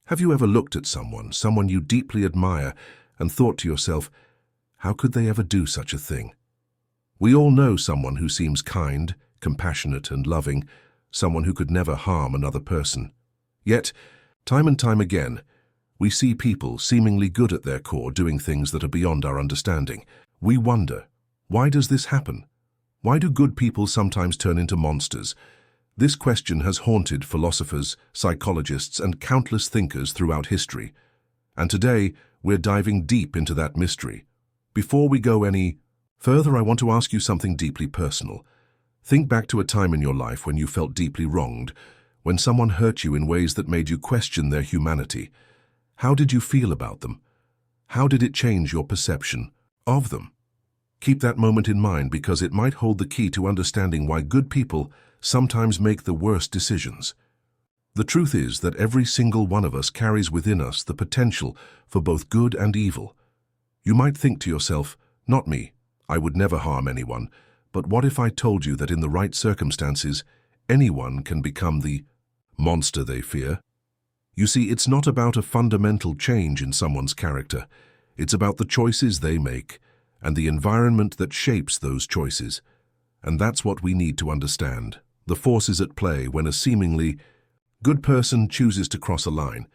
Have you ever looked at someone you deeply admire, and thought to yourself, how could they ever do such a thing? We all know someone who seems kind, compassionate and loving, someone who could never harm another person. Yet, time and time again, we see people seemingly good at their core doing things that are beyond our understanding. We wonder, why does this happen? Why do good people sometimes turn into monsters? This question has haunted philosophers, psychologists, and countless thinkers throughout history. And today, we're diving deep into that mystery. Before we go any further, I want to ask you something deeply personal. Think back to a time in your life when you felt deeply wronged, when someone hurt you in ways that made you question their humanity. How did you feel about them? How did it change your perception of them? Keep that moment in mind because it might hold the key to understanding why good people sometimes make the worst decisions. The truth is that every single one of us carries within us the potential for both good and evil. You might think to yourself, not me, I would never harm anyone, but what if I told you that in the right circumstances, anyone can become the monster they fear? You see, it's not about a fundamental change in someone's character. It's about the choices they make and the environment that shapes those choices. And that's what we need to understand. The forces at play when a seemingly good person chooses to cross a line.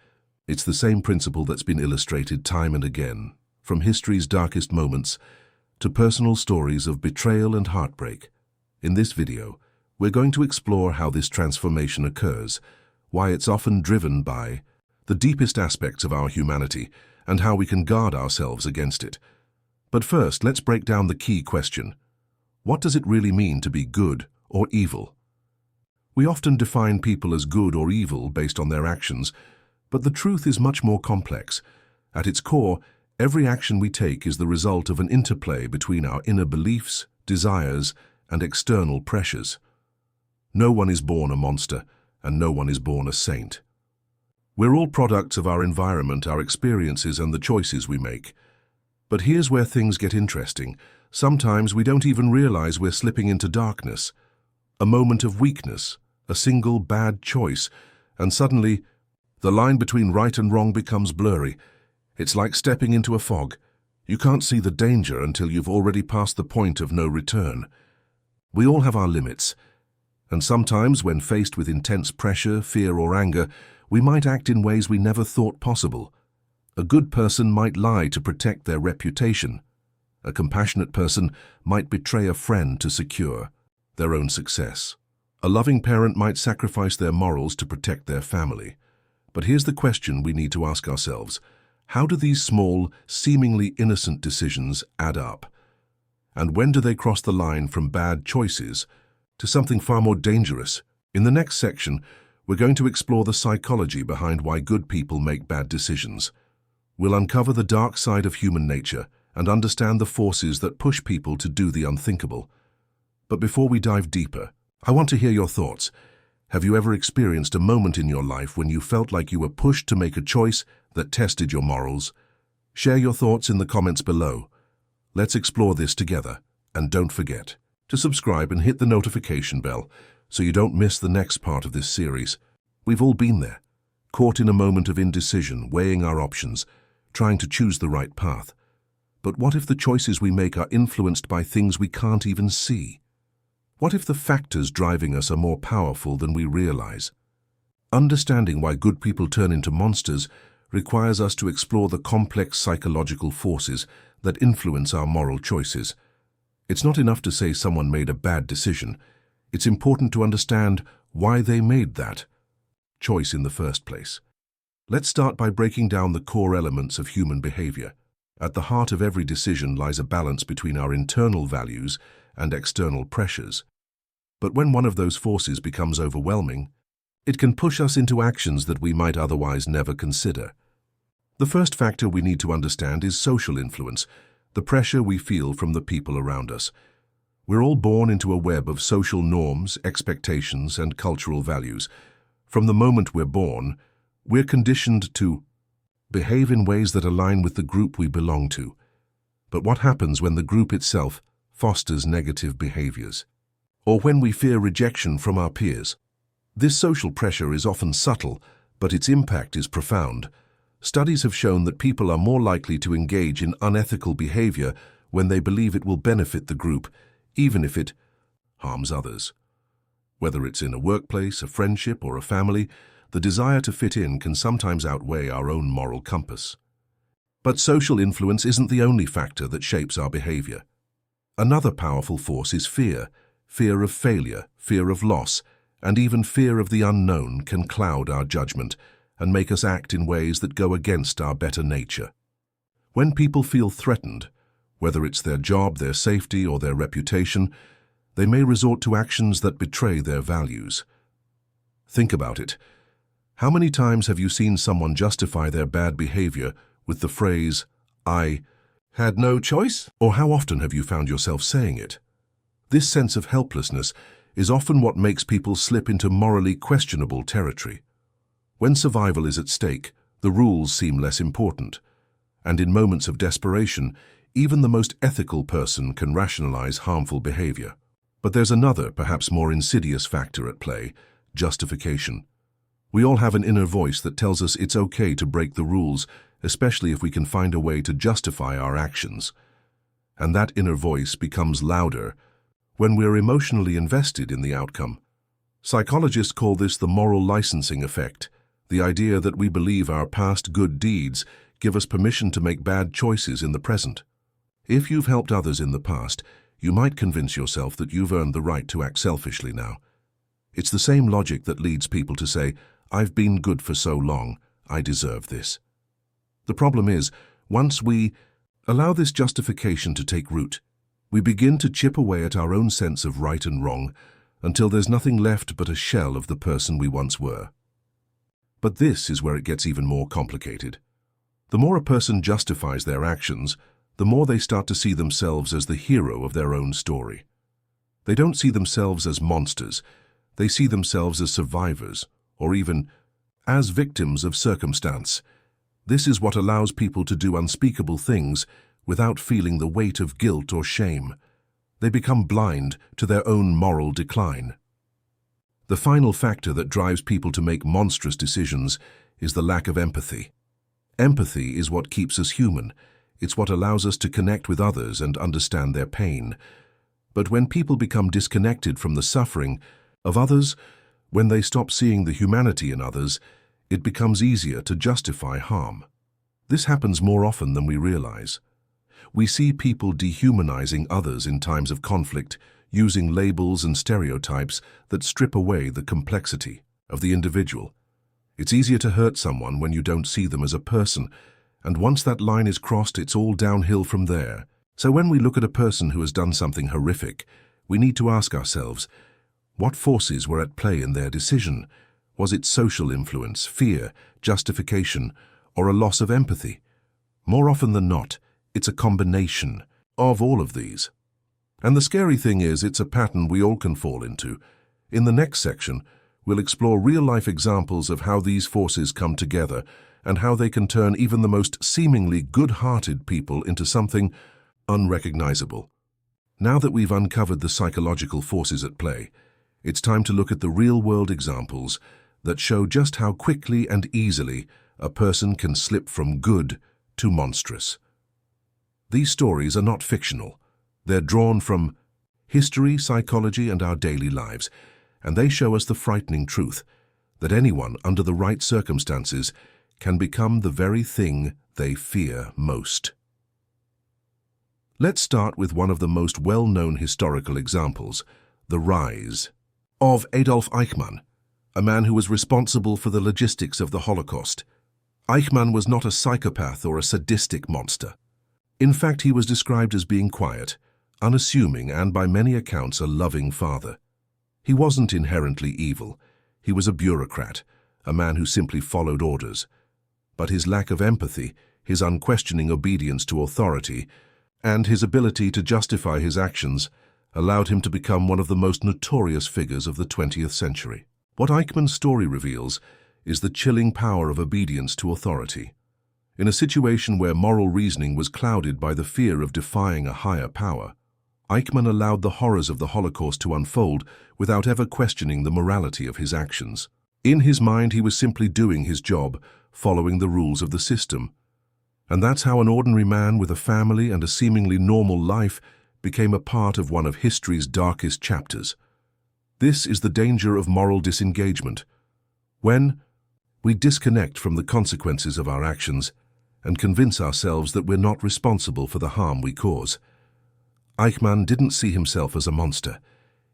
It's the same principle that's been illustrated time and again, from history's darkest moments to personal stories of betrayal and heartbreak. In this video, we're going to explore how this transformation occurs, why it's often driven by the deepest aspects of our humanity, and how we can guard ourselves against it. But first, let's break down the key question. What does it really mean to be good or evil? We often define people as good or evil based on their actions, but the truth is much more complex. At its core, every action we take is the result of an interplay between our inner beliefs, desires, and external pressures. No one is born a monster, and no one is born a saint. We're all products of our environment, our experiences, and the choices we make. But here's where things get interesting. Sometimes we don't even realize we're slipping into darkness. A moment of weakness, a single bad choice, and suddenly, the line between right and wrong becomes blurry. It's like stepping into a fog. You can't see the danger until you've already passed the point of no return. We all have our limits, and sometimes when faced with intense pressure, fear, or anger, we might act in ways we never thought possible. A good person might lie to protect their reputation. A compassionate person might betray a friend to secure their own success. A loving parent might sacrifice their morals to protect their family. But here's the question we need to ask ourselves. How do these small, seemingly innocent decisions add up? And when do they cross the line from bad choices to something far more dangerous? In the next section, we're going to explore the psychology behind why good people make bad decisions. We'll uncover the dark side of human nature and understand the forces that push people to do the unthinkable. But before we dive deeper, I want to hear your thoughts. Have you ever experienced a moment in your life when you felt like you were pushed to make a choice that tested your morals? Share your thoughts in the comments below. Let's explore this together. And don't forget to subscribe and hit the notification bell so you don't miss the next part of this series. We've all been there, caught in a moment of indecision, weighing our options, trying to choose the right path. But what if the choices we make are influenced by things we can't even see? What if the factors driving us are more powerful than we realize? Understanding why good people turn into monsters requires us to explore the complex psychological forces that influence our moral choices. It's not enough to say someone made a bad decision. It's important to understand why they made that choice in the first place. Let's start by breaking down the core elements of human behavior. At the heart of every decision lies a balance between our internal values and external pressures. But when one of those forces becomes overwhelming, it can push us into actions that we might otherwise never consider. The first factor we need to understand is social influence, the pressure we feel from the people around us. We're all born into a web of social norms, expectations, and cultural values. From the moment we're born, we're conditioned to behave in ways that align with the group we belong to. But what happens when the group itself fosters negative behaviors? Or when we fear rejection from our peers? This social pressure is often subtle, but its impact is profound. Studies have shown that people are more likely to engage in unethical behavior when they believe it will benefit the group, even if it harms others. Whether it's in a workplace, a friendship, or a family, the desire to fit in can sometimes outweigh our own moral compass. But social influence isn't the only factor that shapes our behavior. Another powerful force is fear. Fear of failure, fear of loss, and even fear of the unknown can cloud our judgment and make us act in ways that go against our better nature. When people feel threatened, whether it's their job, their safety, or their reputation, they may resort to actions that betray their values. Think about it. How many times have you seen someone justify their bad behavior with the phrase, "I had no choice"? Or how often have you found yourself saying it? This sense of helplessness is often what makes people slip into morally questionable territory. When survival is at stake, the rules seem less important. And in moments of desperation, even the most ethical person can rationalize harmful behavior. But there's another, perhaps more insidious factor at play: justification. We all have an inner voice that tells us it's okay to break the rules, especially if we can find a way to justify our actions. And that inner voice becomes louder when we're emotionally invested in the outcome. Psychologists call this the moral licensing effect, the idea that we believe our past good deeds give us permission to make bad choices in the present. If you've helped others in the past, you might convince yourself that you've earned the right to act selfishly now. It's the same logic that leads people to say, "I've been good for so long, I deserve this." The problem is, once we allow this justification to take root, we begin to chip away at our own sense of right and wrong until there's nothing left but a shell of the person we once were. But this is where it gets even more complicated. The more a person justifies their actions, the more they start to see themselves as the hero of their own story. They don't see themselves as monsters. They see themselves as survivors, or even as victims of circumstance. This is what allows people to do unspeakable things without feeling the weight of guilt or shame. They become blind to their own moral decline. The final factor that drives people to make monstrous decisions is the lack of empathy. Empathy is what keeps us human. It's what allows us to connect with others and understand their pain. But when people become disconnected from the suffering of others, when they stop seeing the humanity in others, it becomes easier to justify harm. This happens more often than we realize. We see people dehumanizing others in times of conflict, using labels and stereotypes that strip away the complexity of the individual. It's easier to hurt someone when you don't see them as a person, and once that line is crossed, it's all downhill from there. So when we look at a person who has done something horrific, we need to ask ourselves, what forces were at play in their decision? Was it social influence, fear, justification, or a loss of empathy? More often than not, it's a combination of all of these. And the scary thing is, it's a pattern we all can fall into. In the next section, we'll explore real-life examples of how these forces come together and how they can turn even the most seemingly good-hearted people into something unrecognizable. Now that we've uncovered the psychological forces at play, it's time to look at the real-world examples that show just how quickly and easily a person can slip from good to monstrous. These stories are not fictional. They're drawn from history, psychology, and our daily lives, and they show us the frightening truth that anyone under the right circumstances can become the very thing they fear most. Let's start with one of the most well-known historical examples, the rise of Adolf Eichmann, a man who was responsible for the logistics of the Holocaust. Eichmann was not a psychopath or a sadistic monster. In fact, he was described as being quiet, unassuming, and by many accounts a loving father. He wasn't inherently evil. He was a bureaucrat, a man who simply followed orders. But his lack of empathy, his unquestioning obedience to authority, and his ability to justify his actions allowed him to become one of the most notorious figures of the 20th century. What Eichmann's story reveals is the chilling power of obedience to authority. In a situation where moral reasoning was clouded by the fear of defying a higher power, Eichmann allowed the horrors of the Holocaust to unfold without ever questioning the morality of his actions. In his mind, he was simply doing his job, following the rules of the system. And that's how an ordinary man with a family and a seemingly normal life became a part of one of history's darkest chapters. This is the danger of moral disengagement. When we disconnect from the consequences of our actions and convince ourselves that we're not responsible for the harm we cause. Eichmann didn't see himself as a monster.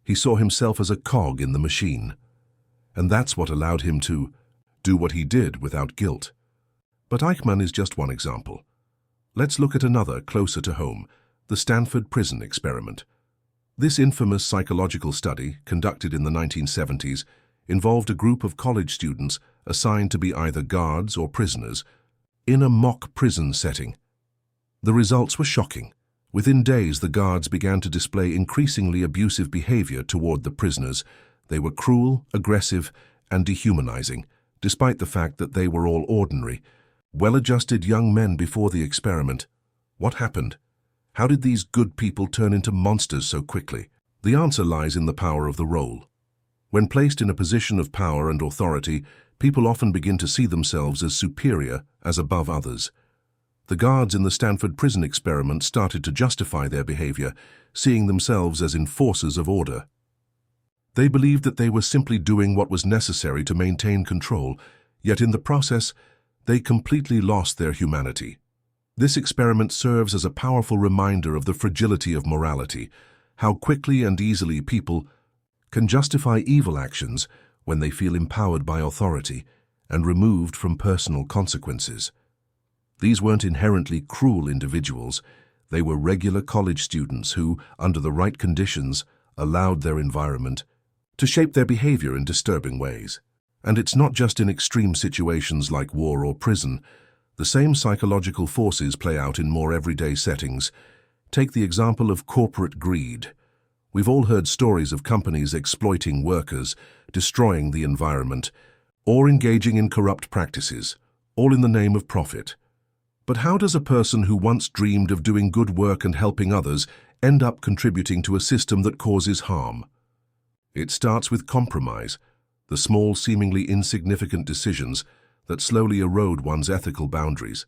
He saw himself as a cog in the machine. And that's what allowed him to do what he did without guilt. But Eichmann is just one example. Let's look at another closer to home, the Stanford Prison Experiment. This infamous psychological study, conducted in the 1970s, involved a group of college students assigned to be either guards or prisoners in a mock prison setting. The results were shocking. Within days, the guards began to display increasingly abusive behavior toward the prisoners. They were cruel, aggressive, and dehumanizing, despite the fact that they were all ordinary, well-adjusted young men before the experiment. What happened? How did these good people turn into monsters so quickly? The answer lies in the power of the role. When placed in a position of power and authority, people often begin to see themselves as superior, as above others. The guards in the Stanford Prison Experiment started to justify their behavior, seeing themselves as enforcers of order. They believed that they were simply doing what was necessary to maintain control, yet in the process, they completely lost their humanity. This experiment serves as a powerful reminder of the fragility of morality, how quickly and easily people can justify evil actions when they feel empowered by authority and removed from personal consequences. These weren't inherently cruel individuals. They were regular college students who, under the right conditions, allowed their environment to shape their behavior in disturbing ways. And it's not just in extreme situations like war or prison. The same psychological forces play out in more everyday settings. Take the example of corporate greed. We've all heard stories of companies exploiting workers, destroying the environment, or engaging in corrupt practices, all in the name of profit. But how does a person who once dreamed of doing good work and helping others end up contributing to a system that causes harm? It starts with compromise, the small, seemingly insignificant decisions that slowly erode one's ethical boundaries.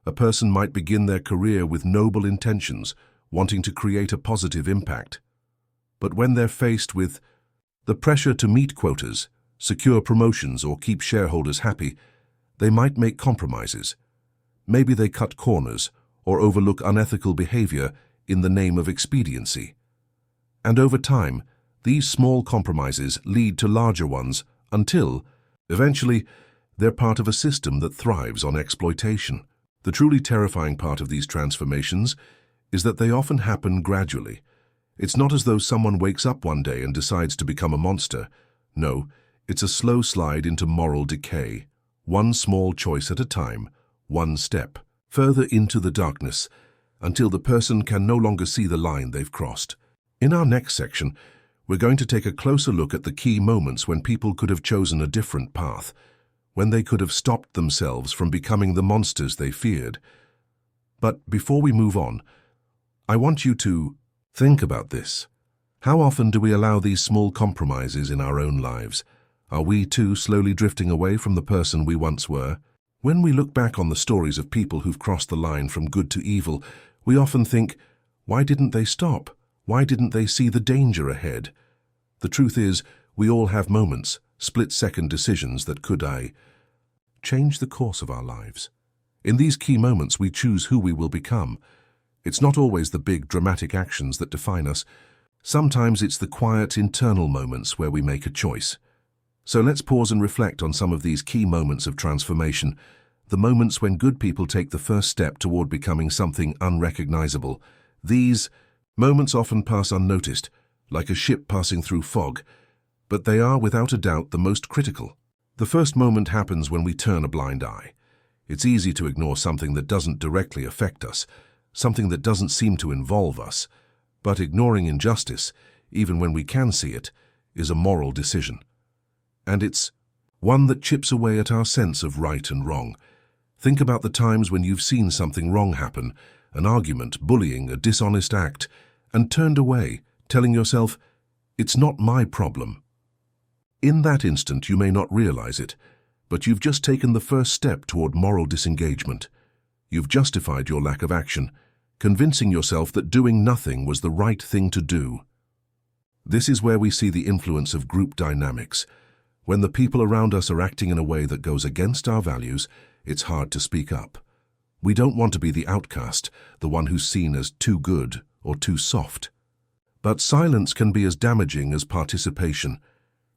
A person might begin their career with noble intentions, wanting to create a positive impact. But when they're faced with the pressure to meet quotas, secure promotions, or keep shareholders happy, they might make compromises. Maybe they cut corners or overlook unethical behavior in the name of expediency. And over time, these small compromises lead to larger ones until, eventually, they're part of a system that thrives on exploitation. The truly terrifying part of these transformations is that they often happen gradually. It's not as though someone wakes up one day and decides to become a monster. No, it's a slow slide into moral decay, one small choice at a time, one step, further into the darkness, until the person can no longer see the line they've crossed. In our next section, we're going to take a closer look at the key moments when people could have chosen a different path, when they could have stopped themselves from becoming the monsters they feared. But before we move on, I want you to think about this. How often do we allow these small compromises in our own lives? Are we too slowly drifting away from the person we once were? When we look back on the stories of people who've crossed the line from good to evil, we often think, why didn't they stop? Why didn't they see the danger ahead? The truth is, we all have moments, split-second decisions that could change the course of our lives. In these key moments, we choose who we will become. It's not always the big, dramatic actions that define us. Sometimes it's the quiet, internal moments where we make a choice. So let's pause and reflect on some of these key moments of transformation, the moments when good people take the first step toward becoming something unrecognizable. These moments often pass unnoticed, like a ship passing through fog, but they are without a doubt the most critical. The first moment happens when we turn a blind eye. It's easy to ignore something that doesn't directly affect us, something that doesn't seem to involve us. But ignoring injustice, even when we can see it, is a moral decision. And it's one that chips away at our sense of right and wrong. Think about the times when you've seen something wrong happen, an argument, bullying, a dishonest act, and turned away, telling yourself, it's not my problem. In that instant, you may not realize it, but you've just taken the first step toward moral disengagement. You've justified your lack of action, convincing yourself that doing nothing was the right thing to do. This is where we see the influence of group dynamics. When the people around us are acting in a way that goes against our values, it's hard to speak up. We don't want to be the outcast, the one who's seen as too good or too soft. But silence can be as damaging as participation.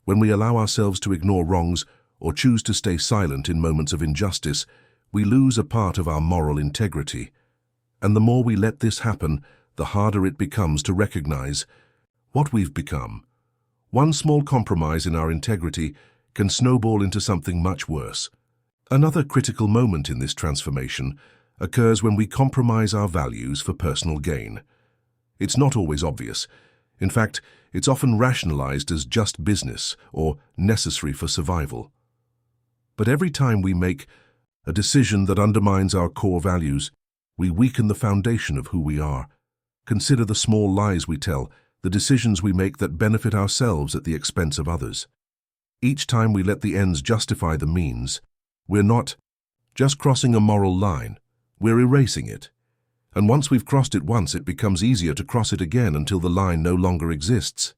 When we allow ourselves to ignore wrongs or choose to stay silent in moments of injustice, we lose a part of our moral integrity. And the more we let this happen, the harder it becomes to recognize what we've become. One small compromise in our integrity can snowball into something much worse. Another critical moment in this transformation occurs when we compromise our values for personal gain. It's not always obvious. In fact, it's often rationalized as just business or necessary for survival. But every time we make a decision that undermines our core values, we weaken the foundation of who we are. Consider the small lies we tell, the decisions we make that benefit ourselves at the expense of others. Each time we let the ends justify the means, we're not just crossing a moral line, we're erasing it. And once we've crossed it once, it becomes easier to cross it again until the line no longer exists.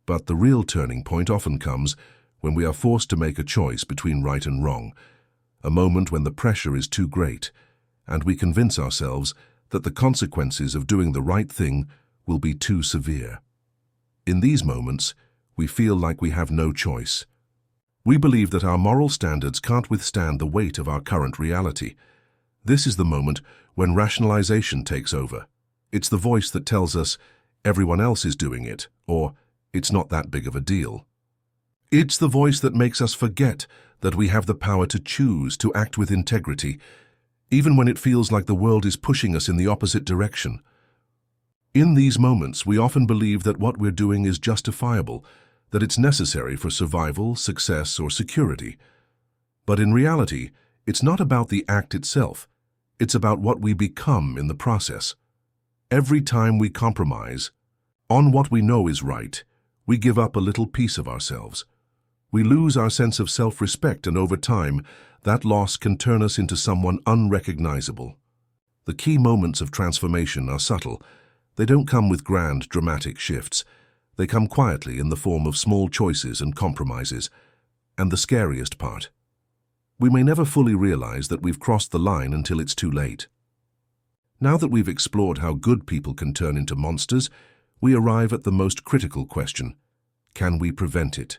But the real turning point often comes when we are forced to make a choice between right and wrong, a moment when the pressure is too great, and we convince ourselves that the consequences of doing the right thing will be too severe. In these moments, we feel like we have no choice. We believe that our moral standards can't withstand the weight of our current reality. This is the moment when rationalization takes over. It's the voice that tells us everyone else is doing it, or it's not that big of a deal. It's the voice that makes us forget that we have the power to choose to act with integrity, even when it feels like the world is pushing us in the opposite direction. In these moments, we often believe that what we're doing is justifiable, that it's necessary for survival, success, or security. But in reality, it's not about the act itself. It's about what we become in the process. Every time we compromise on what we know is right, we give up a little piece of ourselves. We lose our sense of self-respect, and over time, that loss can turn us into someone unrecognizable. The key moments of transformation are subtle. They don't come with grand, dramatic shifts. They come quietly in the form of small choices and compromises. And the scariest part, we may never fully realize that we've crossed the line until it's too late. Now that we've explored how good people can turn into monsters, we arrive at the most critical question: can we prevent it?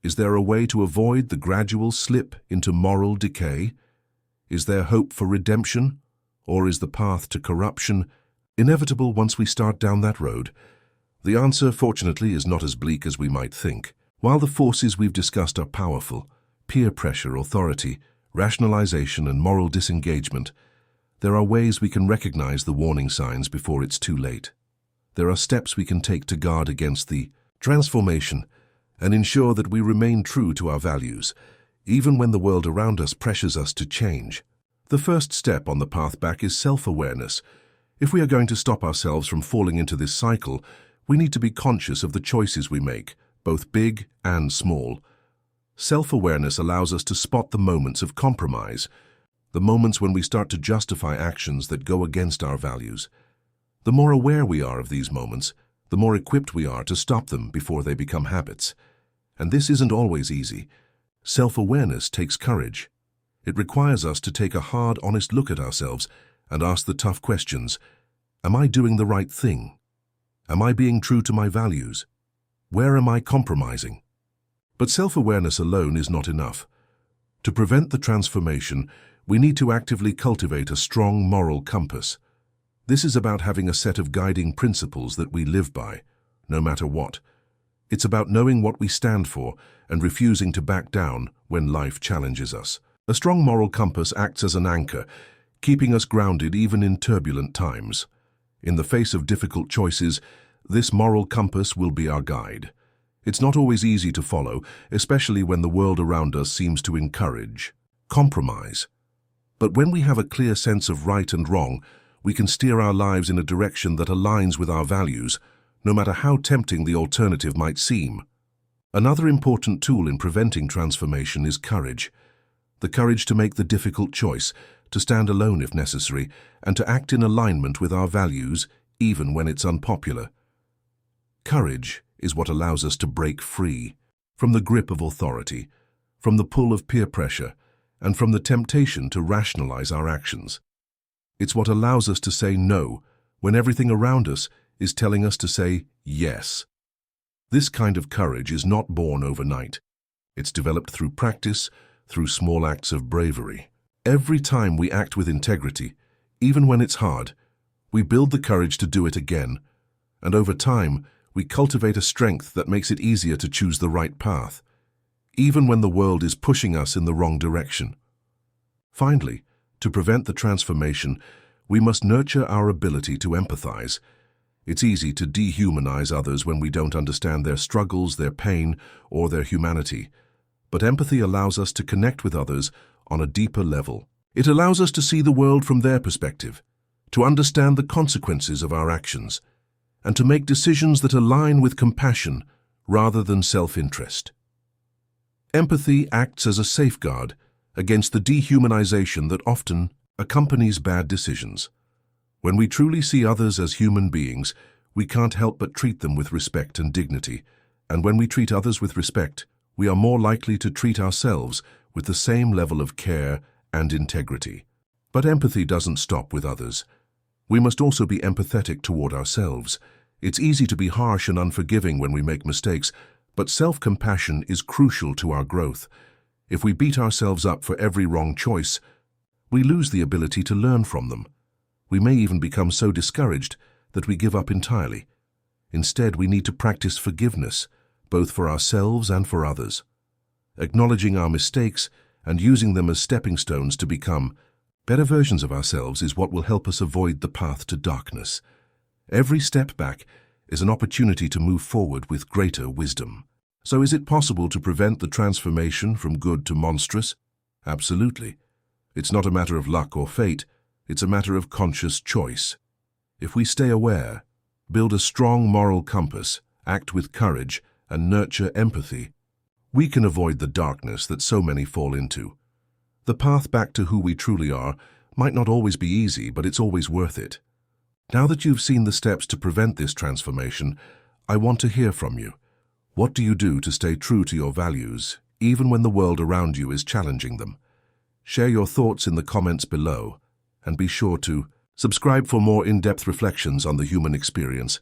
Is there a way to avoid the gradual slip into moral decay? Is there hope for redemption? Or is the path to corruption inevitable once we start down that road? The answer, fortunately, is not as bleak as we might think. While the forces we've discussed are powerful, peer pressure, authority, rationalization, and moral disengagement, there are ways we can recognize the warning signs before it's too late. There are steps we can take to guard against the transformation and ensure that we remain true to our values, even when the world around us pressures us to change. The first step on the path back is self-awareness. If we are going to stop ourselves from falling into this cycle, we need to be conscious of the choices we make, both big and small. Self-awareness allows us to spot the moments of compromise, the moments when we start to justify actions that go against our values. The more aware we are of these moments, the more equipped we are to stop them before they become habits. And this isn't always easy. Self-awareness takes courage. It requires us to take a hard, honest look at ourselves and ask the tough questions. Am I doing the right thing? Am I being true to my values? Where am I compromising? But self-awareness alone is not enough. To prevent the transformation, we need to actively cultivate a strong moral compass. This is about having a set of guiding principles that we live by, no matter what. It's about knowing what we stand for and refusing to back down when life challenges us. A strong moral compass acts as an anchor, keeping us grounded even in turbulent times. In the face of difficult choices, this moral compass will be our guide. It's not always easy to follow, especially when the world around us seems to encourage compromise. But when we have a clear sense of right and wrong, we can steer our lives in a direction that aligns with our values, no matter how tempting the alternative might seem. Another important tool in preventing transformation is courage. The courage to make the difficult choice, to stand alone if necessary, and to act in alignment with our values, even when it's unpopular. Courage is what allows us to break free from the grip of authority, from the pull of peer pressure, and from the temptation to rationalize our actions. It's what allows us to say no when everything around us is telling us to say yes. This kind of courage is not born overnight. It's developed through practice, through small acts of bravery. Every time we act with integrity, even when it's hard, we build the courage to do it again, and over time, we cultivate a strength that makes it easier to choose the right path, even when the world is pushing us in the wrong direction. Finally, to prevent the transformation, we must nurture our ability to empathize. It's easy to dehumanize others when we don't understand their struggles, their pain, or their humanity. But empathy allows us to connect with others on a deeper level. It allows us to see the world from their perspective, to understand the consequences of our actions, and to make decisions that align with compassion rather than self-interest. Empathy acts as a safeguard against the dehumanization that often accompanies bad decisions. When we truly see others as human beings, we can't help but treat them with respect and dignity, and when we treat others with respect, we are more likely to treat ourselves with the same level of care and integrity. But empathy doesn't stop with others. We must also be empathetic toward ourselves. It's easy to be harsh and unforgiving when we make mistakes, but self-compassion is crucial to our growth. If we beat ourselves up for every wrong choice, we lose the ability to learn from them. We may even become so discouraged that we give up entirely. Instead, we need to practice forgiveness, both for ourselves and for others. Acknowledging our mistakes and using them as stepping stones to become better versions of ourselves is what will help us avoid the path to darkness. Every step back is an opportunity to move forward with greater wisdom. So is it possible to prevent the transformation from good to monstrous? Absolutely. It's not a matter of luck or fate, it's a matter of conscious choice. If we stay aware, build a strong moral compass, act with courage, and nurture empathy, we can avoid the darkness that so many fall into. The path back to who we truly are might not always be easy, but it's always worth it. Now that you've seen the steps to prevent this transformation, I want to hear from you. What do you do to stay true to your values, even when the world around you is challenging them? Share your thoughts in the comments below, and be sure to subscribe for more in-depth reflections on the human experience.